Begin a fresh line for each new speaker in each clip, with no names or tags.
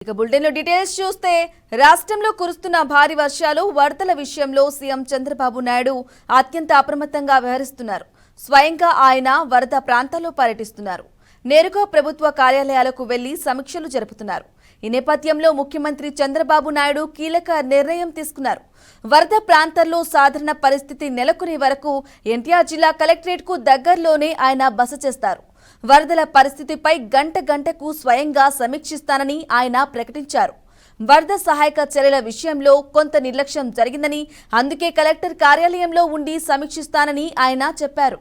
ఇక బులెటిన్లో డీటెయిల్స్ చూస్తే రాష్ట్రంలో కురుస్తున్న భారీ వర్షాలు వరదల విషయంలో సీఎం చంద్రబాబు నాయుడు అత్యంత అప్రమత్తంగా వ్యవహరిస్తున్నారు. స్వయంగా ఆయన వరద ప్రాంతాల్లో పర్యటిస్తున్నారు. నేరుగా ప్రభుత్వ కార్యాలయాలకు వెళ్లి సమీక్షలు జరుపుతున్నారు. ఈ నేపథ్యంలో ముఖ్యమంత్రి చంద్రబాబు నాయుడు కీలక నిర్ణయం తీసుకున్నారు. వరద ప్రాంతాల్లో సాధారణ పరిస్థితి నెలకొనే వరకు ఎన్టీఆర్ జిల్లా కలెక్టరేట్కు దగ్గరలోనే ఆయన బస చేస్తారు. వరదల పరిస్థితిపై గంటకు స్వయంగా సమీక్షిస్తానని ఆయన ప్రకటించారు. వరద సహాయక చర్యల విషయంలో కొంత నిర్లక్ష్యం జరిగిందని, అందుకే కలెక్టర్ కార్యాలయంలో ఉండి సమీక్షిస్తానని ఆయన చెప్పారు.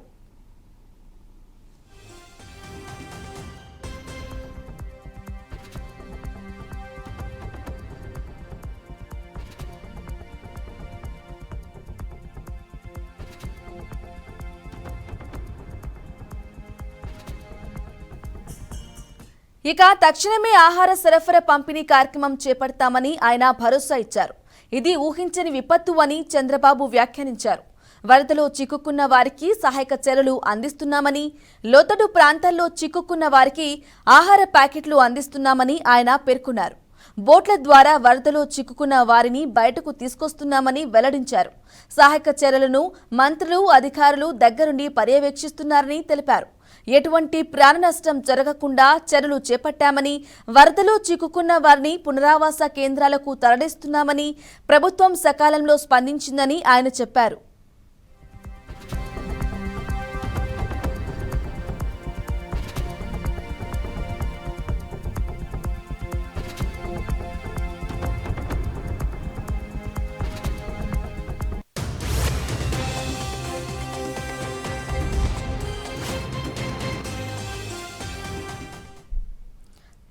ఇక తక్షణమే ఆహార సరఫరా పంపిణీ కార్యక్రమం చేపడతామని ఆయన భరోసా ఇచ్చారు. ఇది ఊహించని విపత్తు అని చంద్రబాబు వ్యాఖ్యానించారు. వరదలో చిక్కుకున్న వారికి సహాయక చర్యలు అందిస్తున్నామని, లోతట్టు ప్రాంతాల్లో చిక్కుకున్న వారికి ఆహార ప్యాకెట్లు అందిస్తున్నామని ఆయన పేర్కొన్నారు. బోట్ల ద్వారా వరదలో చిక్కుకున్న వారిని బయటకు తీసుకొస్తున్నామని వెల్లడించారు. సహాయక చర్యలను మంత్రులు, అధికారులు దగ్గరుండి పర్యవేక్షిస్తున్నారని తెలిపారు. ఎటువంటి ప్రాణ నష్టం జరగకుండా చర్యలు చేపట్టామని, వరదలో చిక్కుకున్న వారిని పునరావాస కేంద్రాలకు తరలిస్తున్నామని, ప్రభుత్వం సకాలంలో స్పందించిందని ఆయన చెప్పారు.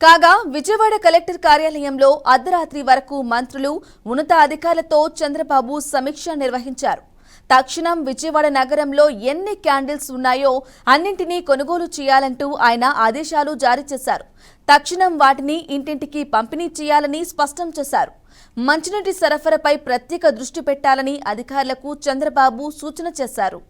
కాగా విజయవాడ కలెక్టర్ కార్యాలయంలో అర్ధరాత్రి వరకు మంత్రులు, ఉన్నత అధికారులతో చంద్రబాబు సమీక్ష నిర్వహించారు. తక్షణం విజయవాడ నగరంలో ఎన్ని క్యాండిల్స్ ఉన్నాయో అన్నింటినీ కొనుగోలు చేయాలంటూ ఆయన ఆదేశాలు జారీ చేశారు. తక్షణం వాటిని ఇంటింటికి పంపిణీ చేయాలని స్పష్టం చేశారు. మంచినీటి సరఫరాపై ప్రత్యేక దృష్టి పెట్టాలని అధికారులకు చంద్రబాబు సూచన చేశారు.